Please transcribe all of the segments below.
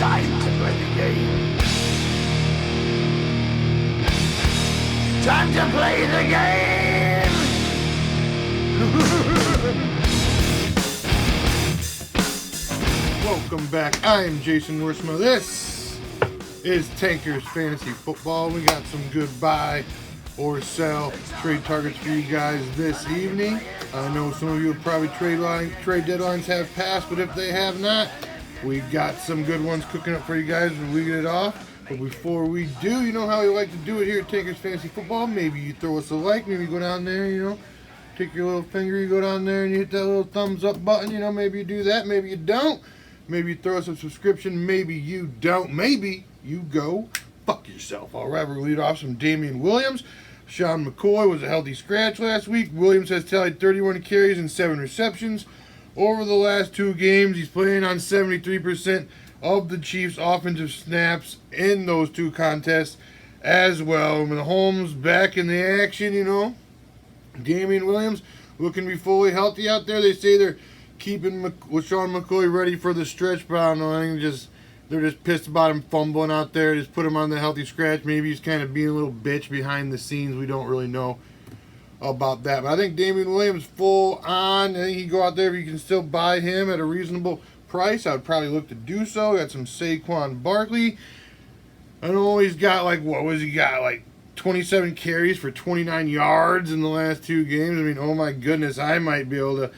Time to play the game. Time to play the game. Welcome back. I'm Jason Wiersema. This is Tankers Fantasy Football. We got some good buy or sell trade targets for you guys this evening. I know some of you have probably trade deadlines have passed, but if they have not, we've got some good ones cooking up for you guys. We'll lead it off. But before we do, you know how we like to do it here at Tankers Fantasy Football. Maybe you throw us a like. Maybe you go down there, take your little finger, you go down there and you hit that little thumbs up button. Maybe you do that. Maybe you don't. Maybe you throw us a subscription. Maybe you don't. Maybe you go fuck yourself. All right, we're going to lead off some Damian Williams. Sean McCoy was a healthy scratch last week. Williams has tallied 31 carries and 7 receptions. Over the last 2 games, he's playing on 73% of the Chiefs' offensive snaps in those 2 contests as well. Mahomes back in the action, Damian Williams looking to be fully healthy out there. They say they're keeping Sean McCoy ready for the stretch, but I don't know. I think they're just pissed about him fumbling out there. Just put him on the healthy scratch. Maybe he's kind of being a little bitch behind the scenes. We don't really know about that. But I think Damian Williams full on. I think he go out there if you can still buy him at a reasonable price. I would probably look to do so. Got some Saquon Barkley. I know he's got like 27 carries for 29 yards in the last 2 games. Oh my goodness, I might be able to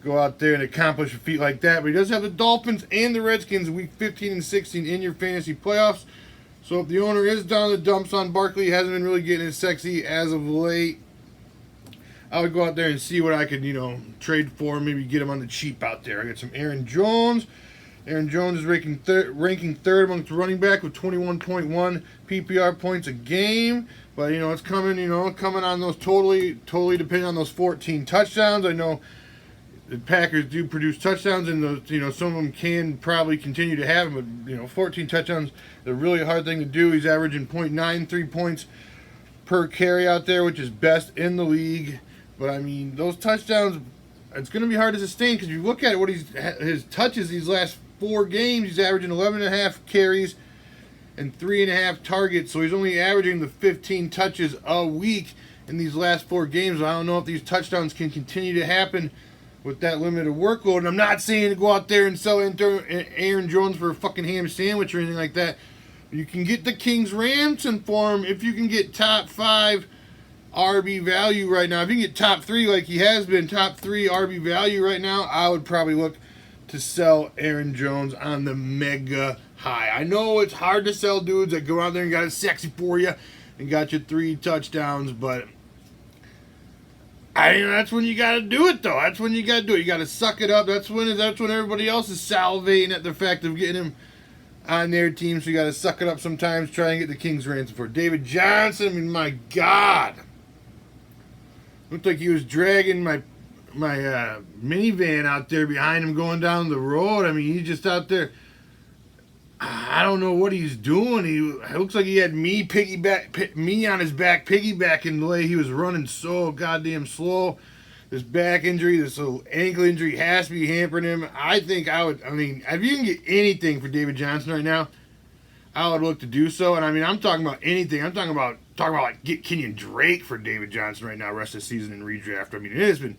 go out there and accomplish a feat like that. But he does have the Dolphins and the Redskins week 15 and 16 in your fantasy playoffs. So if the owner is down the dumps on Barkley, he hasn't been really getting as sexy as of late, I would go out there and see what I could, trade for. Maybe get him on the cheap out there. I got some Aaron Jones. Aaron Jones is ranking third amongst running back with 21.1 PPR points a game. But, it's coming on those totally depending on those 14 touchdowns. I know the Packers do produce touchdowns, and those, some of them can probably continue to have them. But 14 touchdowns is a really hard thing to do. He's averaging 0.93 points per carry out there, which is best in the league. But those touchdowns, it's going to be hard to sustain because if you look at what his touches these last 4 games, he's averaging 11.5 carries and 3.5 targets. So he's only averaging the 15 touches a week in these last 4 games. I don't know if these touchdowns can continue to happen with that limited workload. And I'm not saying to go out there and sell Aaron Jones for a fucking ham sandwich or anything like that. You can get the King's ransom for him if you can get top 5 RB value right now. If you can get top 3 like he has been, top 3 RB value right now, I would probably look to sell Aaron Jones on the mega high. I know it's hard to sell dudes that go out there and got it sexy for you and got you 3 touchdowns, but that's when you got to do it, though. That's when you got to do it. You got to suck it up. That's when everybody else is salivating at the fact of getting him on their team. So you got to suck it up sometimes. Try and get the King's ransom for David Johnson. My God, looked like he was dragging my minivan out there behind him going down the road. He's just out there. I don't know what he's doing. It looks like he had me on his back, piggybacking the way he was running so goddamn slow. This back injury, this little ankle injury has to be hampering him. I think if you can get anything for David Johnson right now, I would look to do so. And I'm talking about anything. I'm talking about like get Kenyon Drake for David Johnson right now, rest of the season in redraft. It has been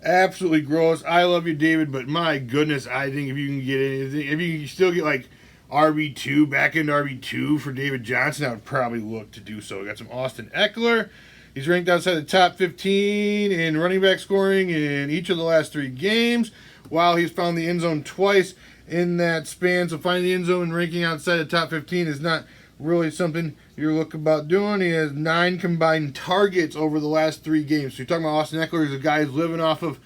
absolutely gross. I love you, David, but my goodness, I think if you can get anything, if you can still get like RB2, back end RB2 for David Johnson, I would probably look to do so. We got some Austin Ekeler. He's ranked outside the top 15 in running back scoring in each of the last 3 games, while he's found the end zone twice in that span. So finding the end zone and ranking outside the top 15 is not really something you're looking about doing. He has 9 combined targets over the last 3 games. So you're talking about Austin Ekeler as a guy who's living off of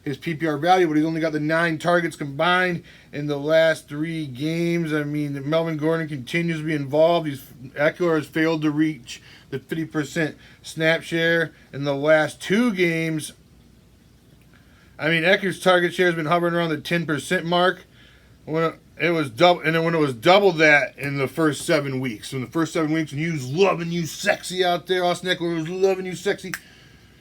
his PPR value, but he's only got the 9 targets combined in the last 3 games. Melvin Gordon continues to be involved. Ekeler has failed to reach the 50% snap share in the last 2 games. Ekeler's target share has been hovering around the 10% mark. When it was double that in the first 7 weeks. So in the first 7 weeks, when he was loving you sexy out there, Austin Ekeler was loving you sexy.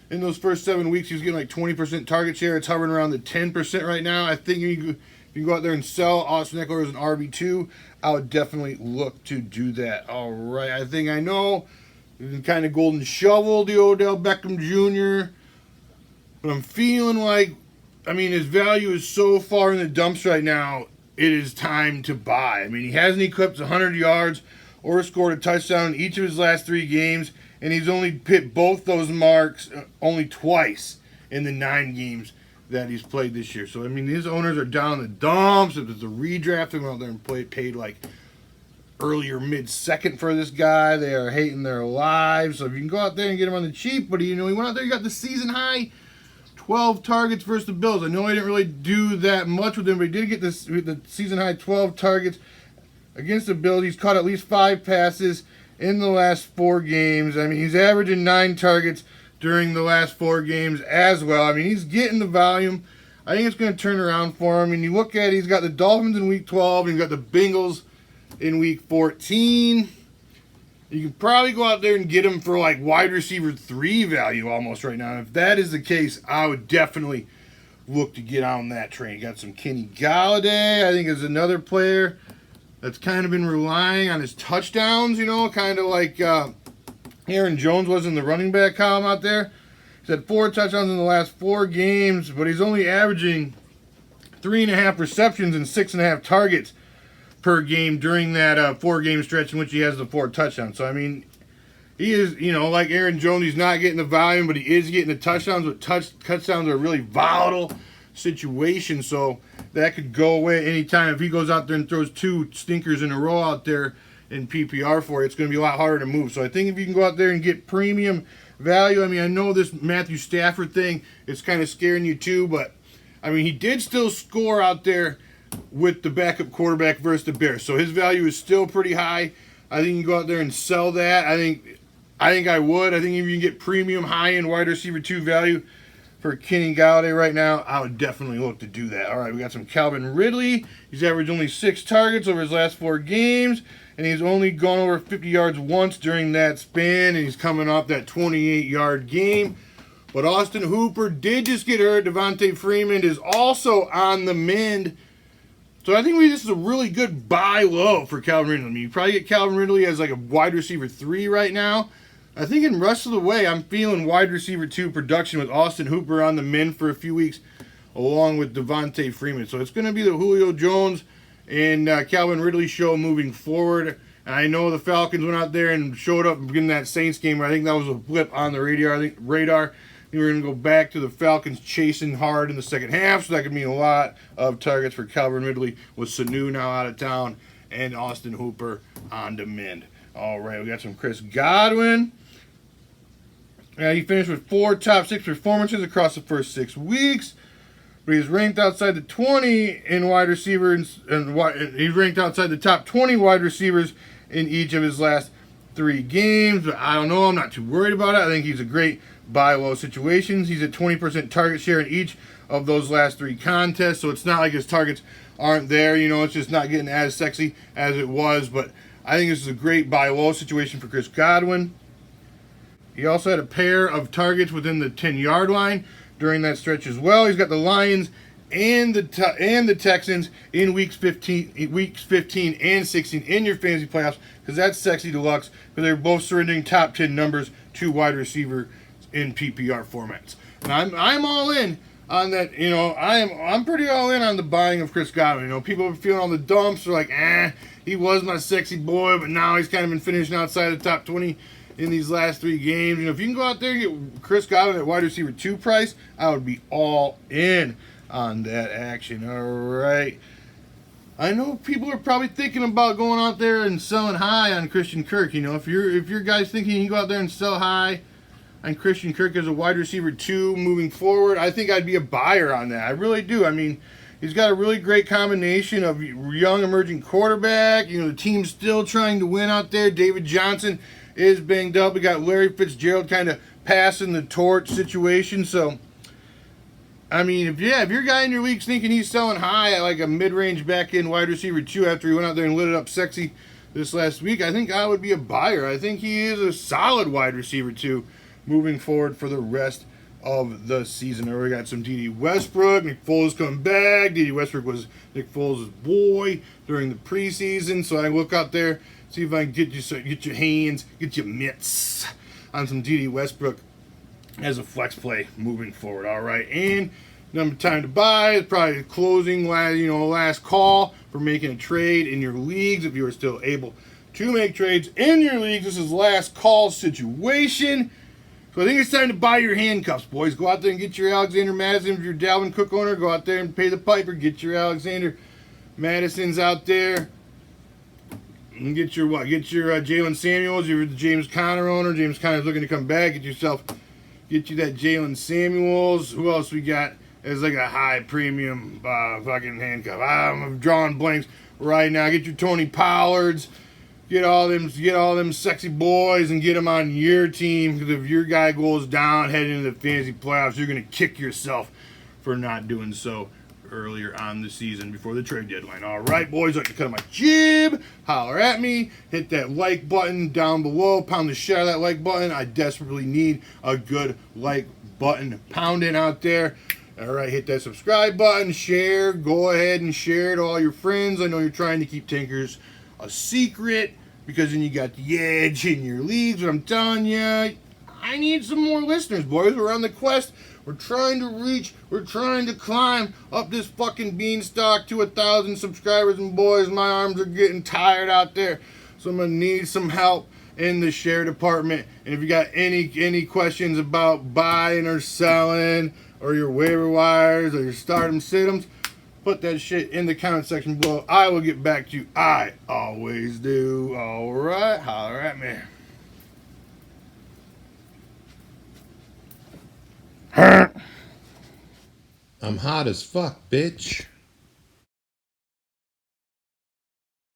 In those first 7 weeks, he was getting like 20% target share. It's hovering around the 10% right now. I think you If you go out there and sell Austin Ekeler as an RB2, I would definitely look to do that. All right, I think I know. You can kind of golden shovel the Odell Beckham Jr., but I'm feeling like, his value is so far in the dumps right now, it is time to buy. He hasn't eclipsed 100 yards or scored a touchdown in each of his last 3 games, and he's only hit both those marks only twice in the 9 games that he's played this year. So, these owners are down in the dumps. If it's a redraft, they went out there and paid like early or mid-second for this guy. They are hating their lives. So if you can go out there and get him on the cheap, but he went out there, he got the season high 12 targets versus the Bills. I know I didn't really do that much with him, but he did get the season high 12 targets against the Bills. He's caught at least 5 passes in the last 4 games. He's averaging 9 targets during the last 4 games as well. He's getting the volume. I think it's going to turn around for him. And you look at it, he's got the Dolphins in week 12, and he's got the Bengals in week 14. You can probably go out there and get him for like wide receiver 3 value almost right now. And if that is the case, I would definitely look to get on that train. Got some Kenny Galladay, I think, is another player that's kind of been relying on his touchdowns, kind of like Aaron Jones was in the running back column out there. He's had 4 touchdowns in the last 4 games, but he's only averaging 3.5 receptions and 6.5 targets per game during that 4-game stretch in which he has the 4 touchdowns. So, he is, like Aaron Jones, he's not getting the volume, but he is getting the touchdowns. But touchdowns are a really volatile situation, so that could go away anytime. If he goes out there and throws 2 stinkers in a row out there in PPR for you, it's going to be a lot harder to move. So I think if you can go out there and get premium value, I know this Matthew Stafford thing is kind of scaring you too, but he did still score out there with the backup quarterback versus the Bears. So his value is still pretty high. I think you can go out there and sell that. I think I would. I think if you can get premium high-end wide receiver 2 value for Kenny Galladay right now, I would definitely look to do that. All right, we got some Calvin Ridley. He's averaged only 6 targets over his last 4 games, and he's only gone over 50 yards once during that span, and he's coming off that 28-yard game. But Austin Hooper did just get hurt. Devontae Freeman is also on the mend. So I think this is a really good buy low for Calvin Ridley. You probably get Calvin Ridley as like a wide receiver 3 right now. I think in the rest of the way, I'm feeling wide receiver 2 production with Austin Hooper on the mend for a few weeks, along with Devontae Freeman. So it's going to be the Julio Jones and Calvin Ridley show moving forward. And I know the Falcons went out there and showed up in that Saints game. I think that was a blip on the radar. We're going to go back to the Falcons chasing hard in the second half, so that could mean a lot of targets for Calvin Ridley with Sanu now out of town and Austin Hooper on the mend. All right, we got some Chris Godwin. He finished with 4 top 6 performances across the first 6 weeks, but he's ranked outside the 20 in wide receivers, and he's ranked outside the top 20 wide receivers in each of his last 3 games. But I don't know. I'm not too worried about it. I think he's a great buy low situations. He's at 20% target share in each of those last 3 contests, so it's not like his targets aren't there. It's just not getting as sexy as it was. But I think this is a great buy low situation for Chris Godwin. He also had a pair of targets within the 10-yard line during that stretch as well. He's got the Lions and the Texans in weeks 15 and 16 in your fantasy playoffs, because that's sexy deluxe, because they're both surrendering top 10 numbers to wide receiver in PPR formats. And I'm all in on that. I'm pretty all in on the buying of Chris Godwin. People are feeling all the dumps. They're like, he was my sexy boy, but now he's kind of been finishing outside the top 20 in these last 3 games. If you can go out there and get Chris Godwin at wide receiver 2 price, I would be all in on that action. All right. I know people are probably thinking about going out there and selling high on Christian Kirk. If your guy's thinking you can go out there and sell high on Christian Kirk as a wide receiver 2 moving forward, I think I'd be a buyer on that. I really do. He's got a really great combination of young emerging quarterback. The team's still trying to win out there. David Johnson is banged up. We got Larry Fitzgerald kind of passing the torch situation. So, if your guy in your league's thinking he's selling high at like a mid-range back-end wide receiver 2 after he went out there and lit it up sexy this last week, I think I would be a buyer. I think he is a solid wide receiver 2 moving forward for the rest of the season. We got some D.D. Westbrook. Nick Foles coming back. D.D. Westbrook was Nick Foles' boy during the preseason. So I look out there, see if I can get your hands, get your mitts on some D.D. Westbrook as a flex play moving forward. All right, and number time to buy is probably the closing last call for making a trade in your leagues. If you are still able to make trades in your leagues, this is last call situation. So I think it's time to buy your handcuffs, boys. Go out there and get your Alexander Madison. If you're a Dalvin Cook owner, go out there and pay the piper. Get your Alexander Madisons out there. And get your Jalen Samuels. If you're the James Conner owner, James Conner's looking to come back. Get you that Jalen Samuels. Who else we got as like a high premium fucking handcuff? I'm drawing blanks right now. Get your Tony Pollards. Get all them sexy boys and get them on your team, because if your guy goes down heading into the fantasy playoffs, you're going to kick yourself for not doing so earlier on the season before the trade deadline. All right, boys, like to cut my jib, holler at me, hit that like button down below, pound the shit out of that like button. I desperately need a good like button pounding out there. All right, hit that subscribe button, share, go ahead and share it to all your friends. I know you're trying to keep Tankers a secret, because then you got the edge in your leagues. But I'm telling you, I need some more listeners, boys. We're on the quest. We're trying to climb up this fucking beanstalk to 1,000 subscribers. And boys, my arms are getting tired out there. So I'm gonna need some help in the share department. And if you got any questions about buying or selling, or your waiver wires, or your stardom situms, put that shit in the comment section below. I will get back to you. I always do. All right, holler at me. I'm hot as fuck, bitch.